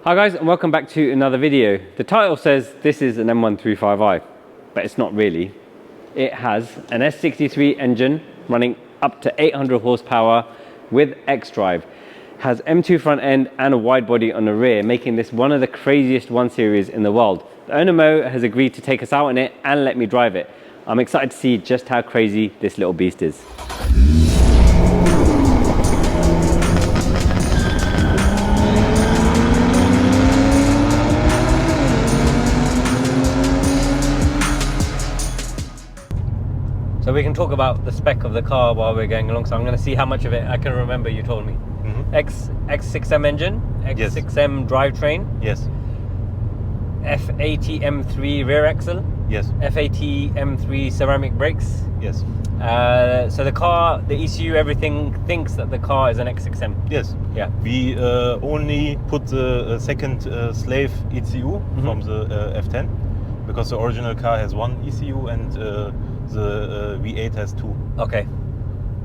Hi guys, and welcome back to another video. The title says this is an M135i, but it's not really. It has an S63 engine running up to 800 horsepower with xDrive. Has M2 front end and a wide body on the rear, making this one of the craziest 1 Series in the world. The owner Mo has agreed to take us out in it and let me drive it. I'm excited to see just how crazy this little beast is. So we can talk about the spec of the car while we're going along. So I'm going to see how much of it I can remember you told me. X6M engine, X6M drivetrain. Yes. F20 M3 rear axle. Yes. F20 M3 ceramic brakes. Yes. So the car, the ECU, everything thinks that the car is an X6M. Yes. Yeah. We only put the second slave ECU from the F10 because the original car has one ECU and the V8 has two. Okay.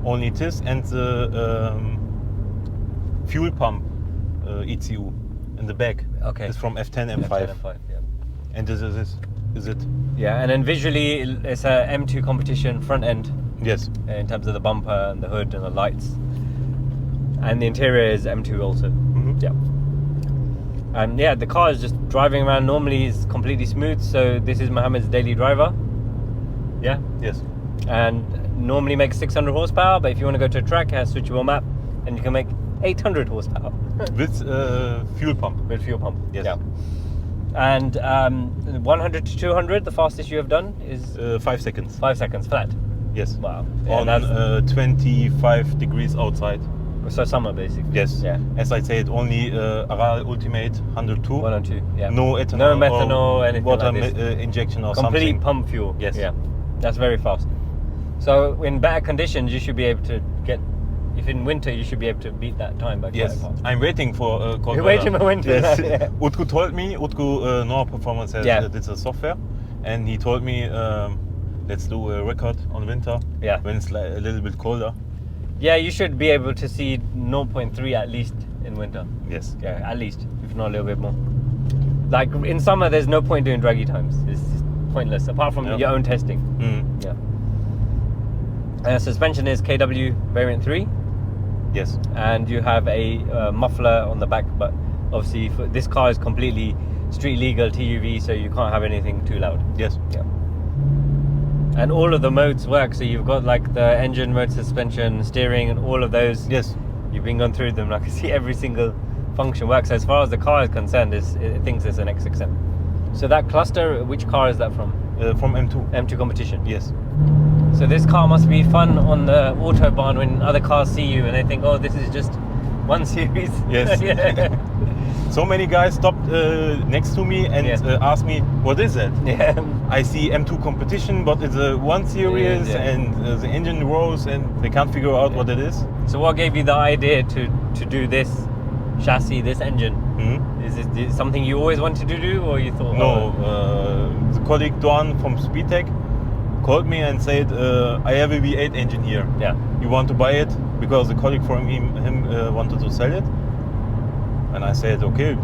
Only this and the fuel pump ECU in the back. Okay. Is from F10 M5. F10 M5, yeah. And this is it. Yeah, and then visually it's a M2 competition front end. Yes. In terms of the bumper and the hood and the lights. And the interior is M2 also. Yeah. And yeah, the car is just driving around normally is completely smooth. So this is Mohammed's daily driver. Yeah. Yes. And normally makes 600 horsepower, but if you want to go to a track, it has switchable map, and you can make 800 horsepower with fuel pump. With fuel pump. Yes. Yeah. And 100 to 200, the fastest you have done is 5 seconds. 5 seconds flat. Yes. Wow. On 25 degrees outside. So summer basically. Yes. Yeah. As I said, only Aral Ultimate 102. 102. Yeah. No ethanol. No methanol. Anything water like this. injection or Complete something. pump fuel. Yes. Yeah. That's very fast. So in better conditions, you should be able to get. If in winter, you should be able to beat that time by quite fast. I'm waiting for cold You're weather. waiting for winter. Yes. Yeah. Utku told me, Nor Performance has did the software, and he told me, let's do a record on winter. Yeah. When it's like a little bit colder. Yeah, you should be able to see 0.3 at least in winter. Yes. Yeah, at least, if not a little bit more. Like in summer, there's no point doing draggy times. It's just pointless, apart from your own testing. Yeah. Suspension is KW variant 3. Yes. And you have a muffler on the back, but obviously this car is completely street legal TUV, so you can't have anything too loud. Yes. Yeah. And all of the modes work, so you've got like the engine mode, suspension, steering, and all of those. Yes. You've been gone through them. I can see every single function works. So as far as the car is concerned, it thinks it's an X6M. So that cluster, which car is that from? From M2. M2 competition. Yes. So this car must be fun on the autobahn when other cars see you and they think, oh, this is just 1 Series. Yes. Yeah. So many guys stopped next to me and asked me, what is that? Yeah. I see M2 competition, but it's a 1 Series and the engine rows and they can't figure out what it is. So what gave you the idea to do this chassis, this engine? Is it something you always wanted to do, or you thought? No, the colleague Don from Speedtec called me and said, I have a V8 engine here. Yeah. You want to buy it? Because the colleague from him wanted to sell it. And I said, okay,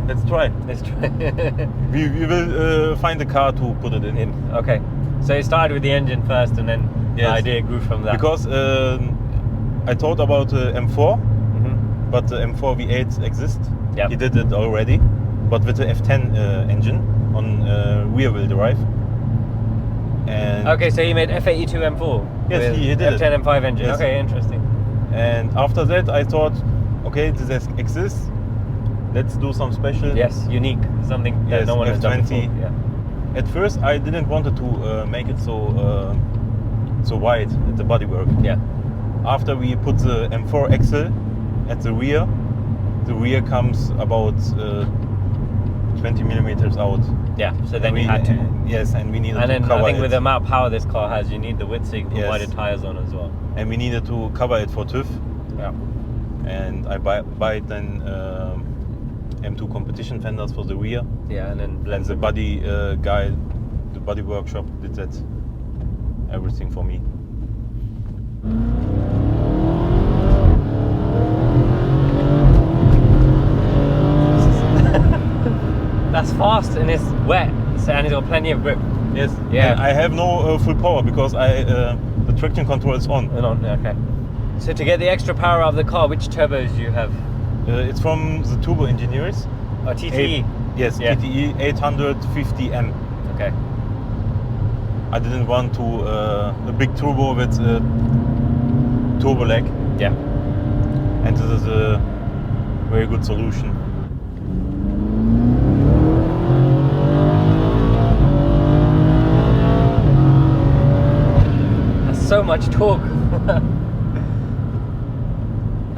let's try. Let's try. we will find a car to put it in. Okay. So you started with the engine first, and then the idea grew from that. Because I thought about M4, but the M4 V8 exists. Yep. He did it already, but with the F10 engine on rear-wheel drive. And okay, so you made F82 M4. Yes, he did F10 it. M5 engine. Yes. Okay, interesting. And after that, I thought, okay, this exists. Let's do some special. Yes, unique, something that no one has done before. Yeah. At first, I didn't want to make it so wide at the bodywork. Yeah. After we put the M4 axle at the rear comes about 20 millimeters out. Yeah. So then we had to. Yes, and we needed to cover it. And then I think with the amount of power this car has, you need the width so you can put wider tires on as well. And we needed to cover it for TÜV. Yeah. And I buy then M2 competition fenders for the rear. Yeah, and then blend the body guy, the body workshop did that everything for me. That's fast and it's wet, so, and it's got plenty of grip. Yes. Yeah. And I have no full power because the traction control is on. Okay. So to get the extra power out of the car, which turbos do you have? It's from the turbo engineers. Oh, TTE? Yes, Yeah. TTE 850M. Okay. I didn't want to a big turbo with turbo lag. Yeah. And this is a very good solution. That's so much torque.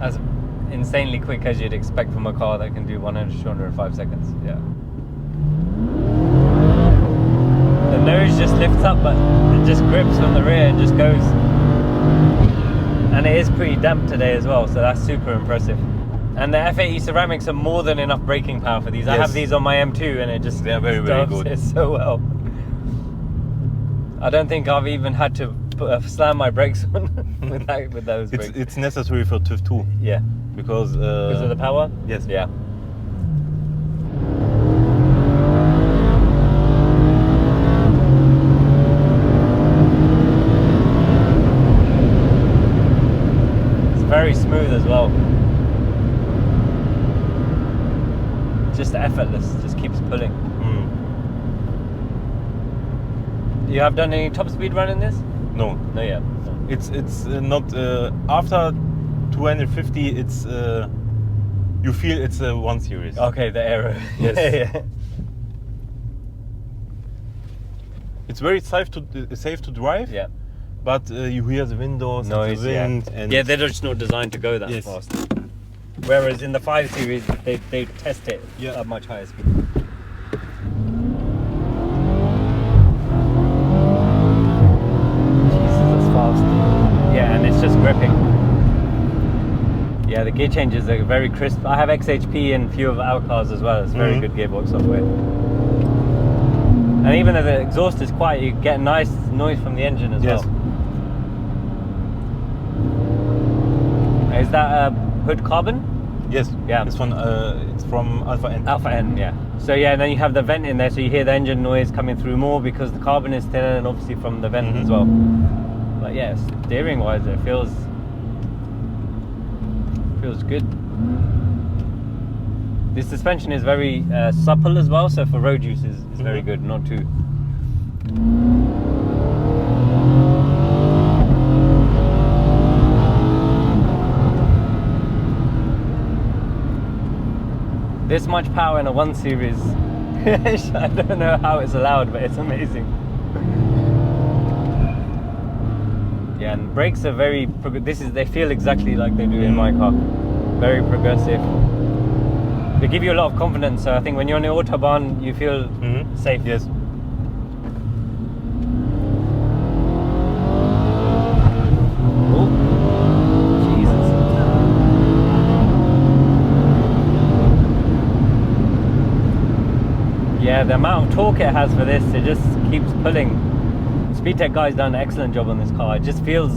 As insanely quick as you'd expect from a car that can do 100 to 200 in 5 seconds. Yeah. The nose just lifts up, but it just grips from the rear and just goes. And it is pretty damp today as well, so that's super impressive. And the F80 ceramics are more than enough braking power for these. Yes. I have these on my M2 and it just They are very, very stops good. it so well. I don't think I've even had to slam my brakes on with those brakes. It's necessary for TÜV too. Yeah. Because Because of the power? Yes. Yeah. It's very smooth as well. Just effortless, just keeps pulling. You have done any top speed run in this? No. No, yet. No. It's not after 250. It's you feel it's a 1 series. Okay, the aero. Yes. Yeah. It's very safe to drive. Yeah. But you hear the windows, Noise, and the wind, yeah. and Yeah, they're just not designed to go that Yes. fast. Whereas in the 5 Series, they test it Yeah. at much higher speed. Jesus, that's fast. Yeah, and it's just gripping. Yeah, the gear changes are very crisp. I have XHP in a few of our cars as well. It's very good gearbox software. And even though the exhaust is quiet, you get a nice noise from the engine as Yes. well. Is that hood carbon? Yes. Yeah. It's from Alpha N. Alpha N, yeah. So yeah, and then you have the vent in there, so you hear the engine noise coming through more because the carbon is thinner, and obviously from the vent as well. But yeah, steering wise, it feels good. The suspension is very supple as well, so for road use is very good, not too. This much power in a 1 Series, I don't know how it's allowed, but it's amazing. Yeah, and brakes are very, they feel exactly like they do in my car. Very progressive. They give you a lot of confidence, so I think when you're on the Autobahn, you feel safe. Yes. Oh, Jesus. Yeah, the amount of torque it has for this, it just keeps pulling. Speedtec guy's done an excellent job on this car. It just feels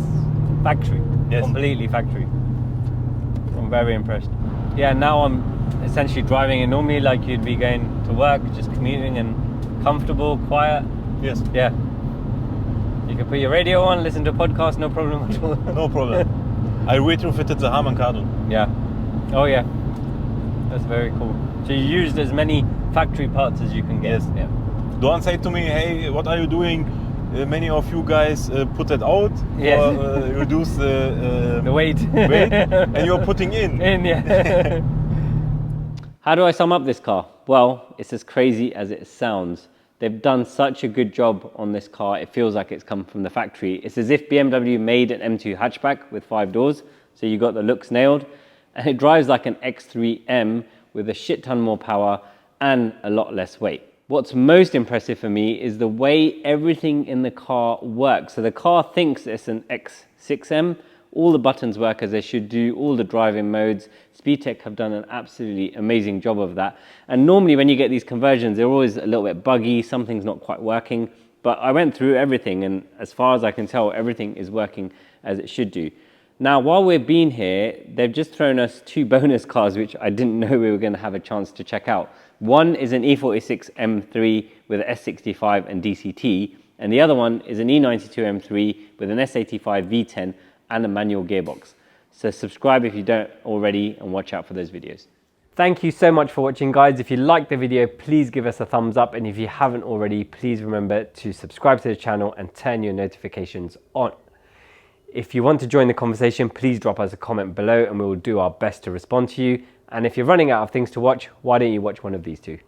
factory, completely factory. I'm very impressed. Yeah, now I'm essentially driving it normally like you'd be going to work, just commuting and comfortable, quiet. Yes. Yeah. You can put your radio on, listen to a podcast, no problem at all. No problem. I retrofitted the Harman Kardon. Yeah. Oh yeah. That's very cool. So you used as many factory parts as you can get. Yes. Yeah. Don't say to me, hey, what are you doing? Many of you guys put that out or reduce the weight. and you're putting in. Yeah. How do I sum up this car? Well, it's as crazy as it sounds. They've done such a good job on this car. It feels like it's come from the factory. It's as if BMW made an M2 hatchback with 5 doors. So you got the looks nailed. And it drives like an X3M with a shit ton more power and a lot less weight. What's most impressive for me is the way everything in the car works. So the car thinks it's an X6M. All the buttons work as they should do, all the driving modes. Speedtec have done an absolutely amazing job of that. And normally when you get these conversions, they're always a little bit buggy, something's not quite working. But I went through everything, and as far as I can tell, everything is working as it should do. Now, while we've been here, they've just thrown us 2 bonus cars, which I didn't know we were going to have a chance to check out. One is an E46 M3 with an S65 and DCT, and the other one is an E92 M3 with an S85 V10 and a manual gearbox. So subscribe if you don't already and watch out for those videos. Thank you so much for watching, guys. If you liked the video, please give us a thumbs up, and if you haven't already, please remember to subscribe to the channel and turn your notifications on. If you want to join the conversation, please drop us a comment below and we will do our best to respond to you. And if you're running out of things to watch, why don't you watch one of these two?